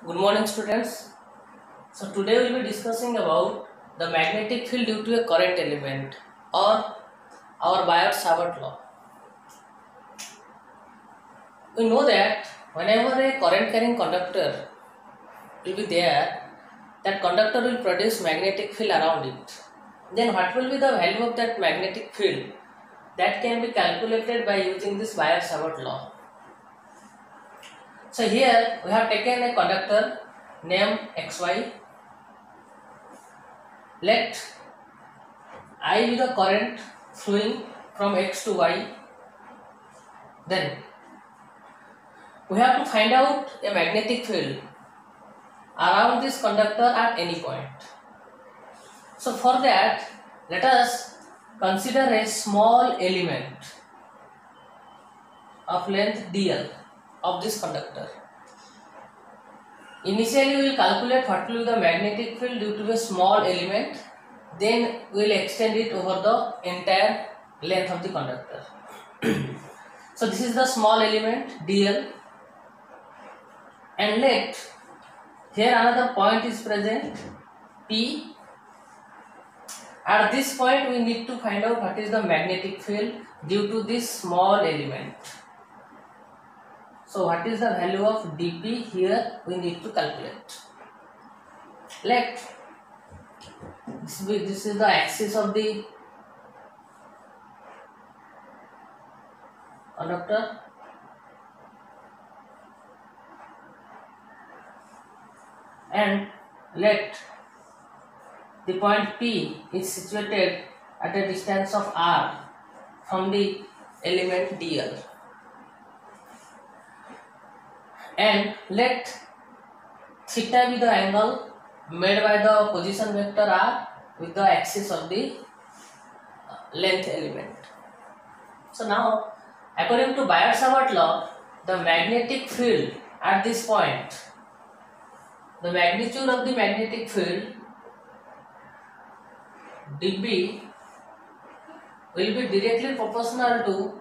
Good morning, students. So today we will be discussing about the magnetic field due to a current element or our Biot-Savart law. We know that whenever a current carrying conductor will be there, that conductor will produce magnetic field around it. Then what will be the value of that magnetic field? That can be calculated by using this Biot-Savart law. So here we have taken a conductor named XY. Let I be the current flowing from X to Y. Then we have to find out a magnetic field around this conductor at any point. So for that, let us consider a small element of length dl of this conductor. Initially we will calculate what will be the magnetic field due to a small element, then we will extend it over the entire length of the conductor. So this is the small element dl, and let here another point is present P. At this point we need to find out what is the magnetic field due to this small element. So what is the value of dP here we need to calculate. Let this is the axis of the conductor, and let the point P is situated at a distance of r from the element dl, and let theta be the angle made by the position vector r with the axis of the length element. So now, according to Biot-Savart law, the magnetic field at this point, the magnitude of the magnetic field dB will be directly proportional to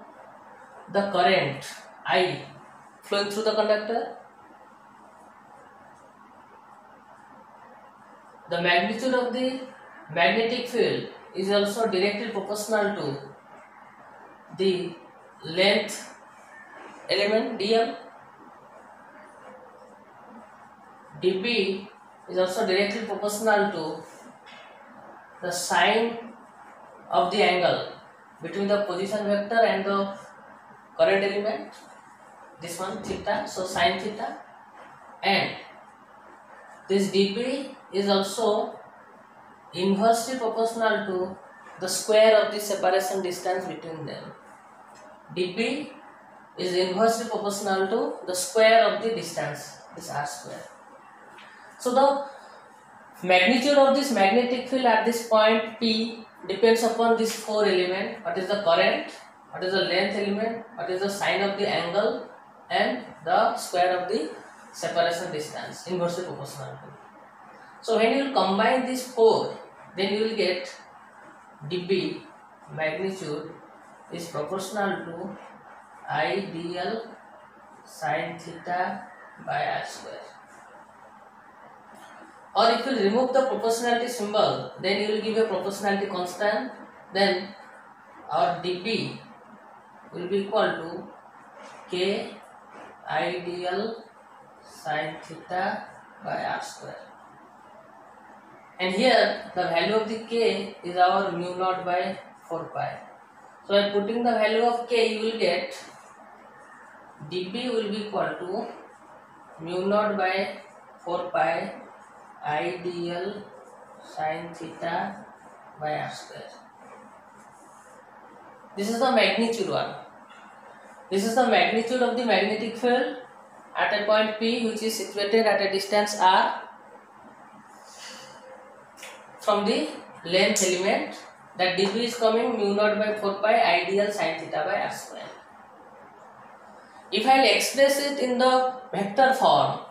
the current I flowing through the conductor. The magnitude of the magnetic field is also directly proportional to the length element dl. dB is also directly proportional to the sine of the angle between the position vector and the current element, this one theta, so sine theta, and this dB is also inversely proportional to the square of the separation distance between them. dB is inversely proportional to the square of the distance, this r square. So the magnitude of this magnetic field at this point P depends upon these four elements: what is the current, what is the length element, what is the sine of the angle, and the square of the separation distance, inversely proportional to. So when you will combine these four, then you will get dB magnitude is proportional to I dl sine theta by r square. Or if you remove the proportionality symbol, then you will give a proportionality constant, then our dB will be equal to k I dl sine theta by r square. And here the value of the k is our mu naught by 4 pi. So by putting the value of k, you will get dB will be equal to mu naught by 4 pi I dl sine theta by r square. This is the magnitude one. This is the magnitude of the magnetic field at a point P, which is situated at a distance r from the length element. That dB is coming mu naught by 4 pi I dl sine theta by r square. If I will express it in the vector form,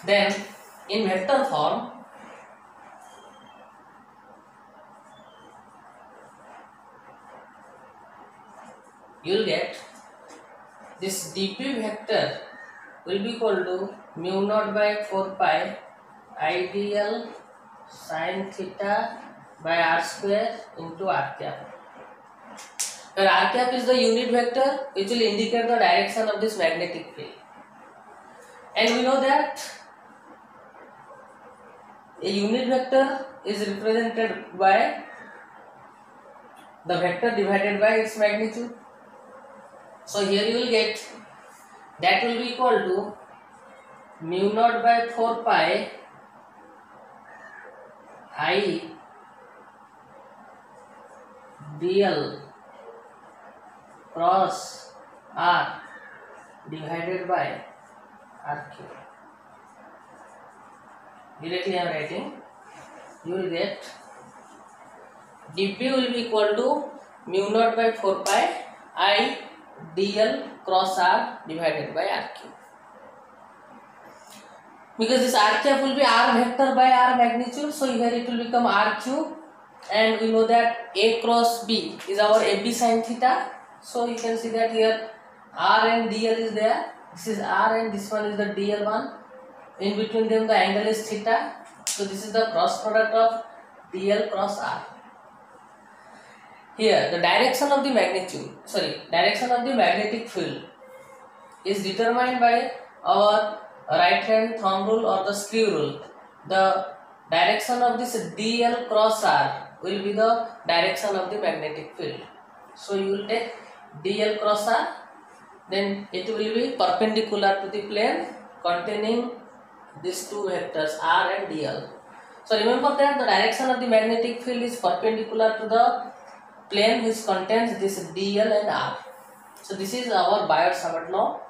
then in vector form you will get this dP vector will be equal to mu naught by 4 pi ideal sin theta by r square into r cap, where r cap is the unit vector which will indicate the direction of this magnetic field. And we know that a unit vector is represented by the vector divided by its magnitude. So here you will get that will be equal to mu naught by 4 pi I dl cross r divided by r cube. Directly I am writing, you will get dp will be equal to mu naught by 4 pi I dl cross r divided by r cube. Because this r cap will be r vector by r magnitude, so here it will become r cube, and we know that a cross b is our ab sin theta. So you can see that here r and dl is there. This is r and this one is the dl one. In between them the angle is theta. So this is the cross product of dl cross r. Here the direction of the direction of the magnetic field is determined by our right hand thumb rule or the screw rule. The direction of this dl cross r will be the direction of the magnetic field. So you will take dl cross r, then it will be perpendicular to the plane containing these two vectors r and dl. So remember that the direction of the magnetic field is perpendicular to the plane which contains this dl and r. So this is our Biot-Savart law,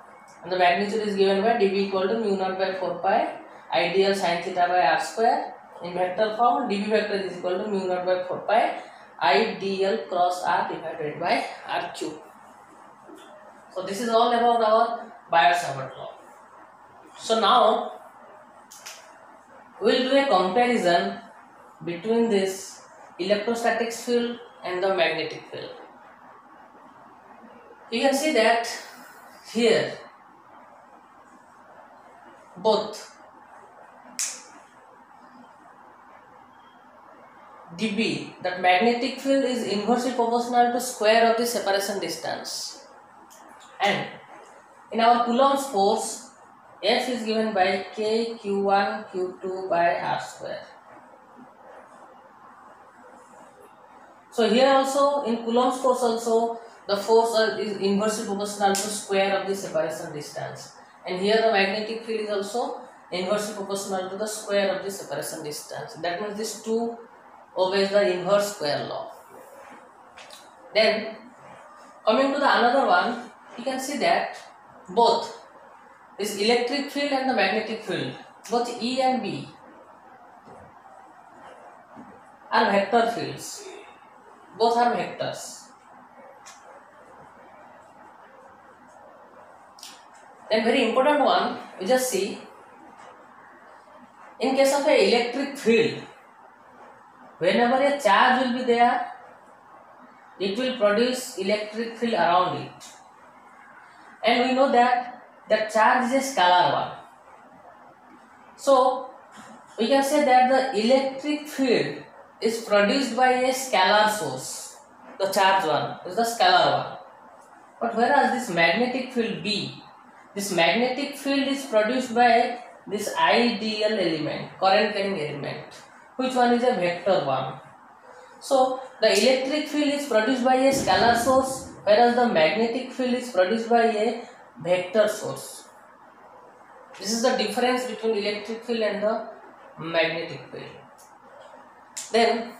and the magnitude is given by dB equal to mu naught by 4 pi ideal sin theta by r square. In vector form, dB vector is equal to mu naught by 4 pi I dl cross r divided by r cube. So this is all about our Biot-Savart law. So now we will do a comparison between this electrostatic field and the magnetic field. You can see that here both dB, that magnetic field is inversely proportional to square of the separation distance, and in our Coulomb's force F is given by k q1 q2 by r square. So here also in Coulomb's force also the force is inversely proportional to square of the separation distance, and here the magnetic field is also inversely proportional to the square of the separation distance. That means these two obeys the inverse square law. Then coming to the another one, you can see that both this electric field and the magnetic field, both E and B, are vector fields. Both are vectors. Then very important one, we just see, in case of a electric field, whenever a charge will be there, it will produce electric field around it. And we know that the charge is a scalar one. So we can say that the electric field is produced by a scalar source. The charge one is the scalar one. But whereas this magnetic field B, this magnetic field is produced by this ideal element, current carrying element, which one is a vector one. So the electric field is produced by a scalar source, whereas the magnetic field is produced by a vector source. This is the difference between electric field and the magnetic field. Then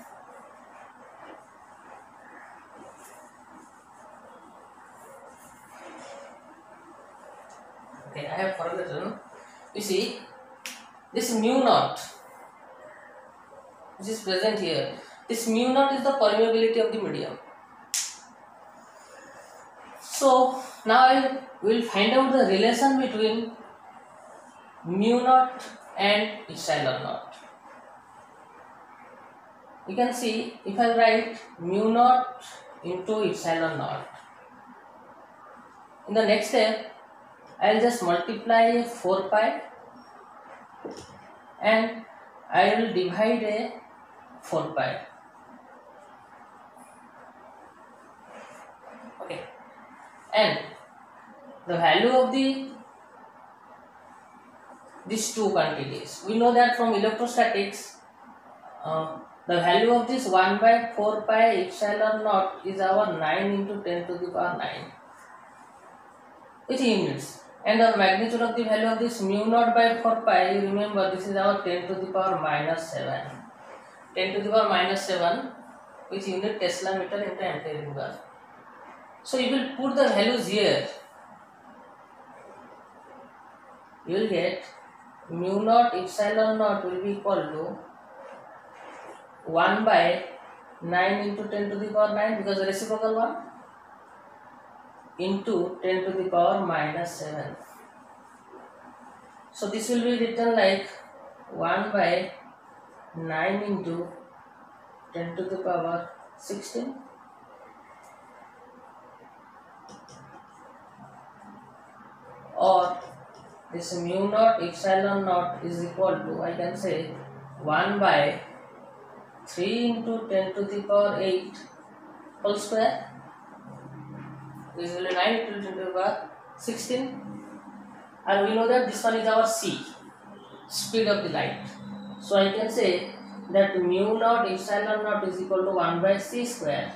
okay, I have forgotten. You see, this mu naught which is present here, this mu naught is the permeability of the medium. So now I will find out the relation between mu naught and epsilon naught. You can see, if I write mu naught into epsilon naught, in the next step I'll just multiply 4 pi and I will divide a 4 pi. Okay, and the value of these two quantities, we know that from electrostatics, the value of this 1 by 4 pi epsilon naught is our 9 into 10 to the power 9 with units, and the magnitude of the value of this mu naught by 4 pi, you remember this is our 10 to the power minus 7, 10 to the power minus 7 with unit Tesla meter into ampere inverse. So you will put the values here, you will get mu naught epsilon naught will be equal to 1 by 9 into 10 to the power 9 because the reciprocal one into 10 to the power minus 7. So this will be written like 1 by 9 into 10 to the power 16 or this mu naught epsilon naught is equal to, I can say 1 by 3 into 10 to the power 8 whole square. This will be 9 into 10 to the power 16, and we know that this one is our c, speed of the light. So I can say that mu naught epsilon naught is equal to 1 by c square,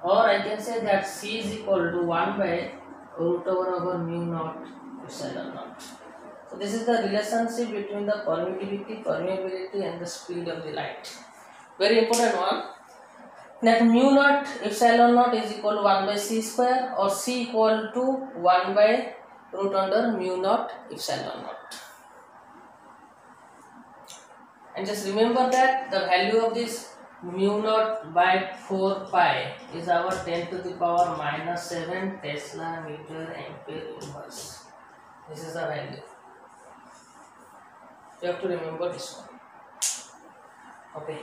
or I can say that c is equal to 1 by root over mu naught epsilon naught. So this is the relationship between the permeability and the speed of the light. Very important one, that mu naught epsilon naught is equal to 1 by c square or c equal to 1 by root under mu naught epsilon naught. And just remember that the value of this mu naught by 4 pi is our 10 to the power minus 7 Tesla meter ampere inverse. This is the value. You have to remember this one. Okay.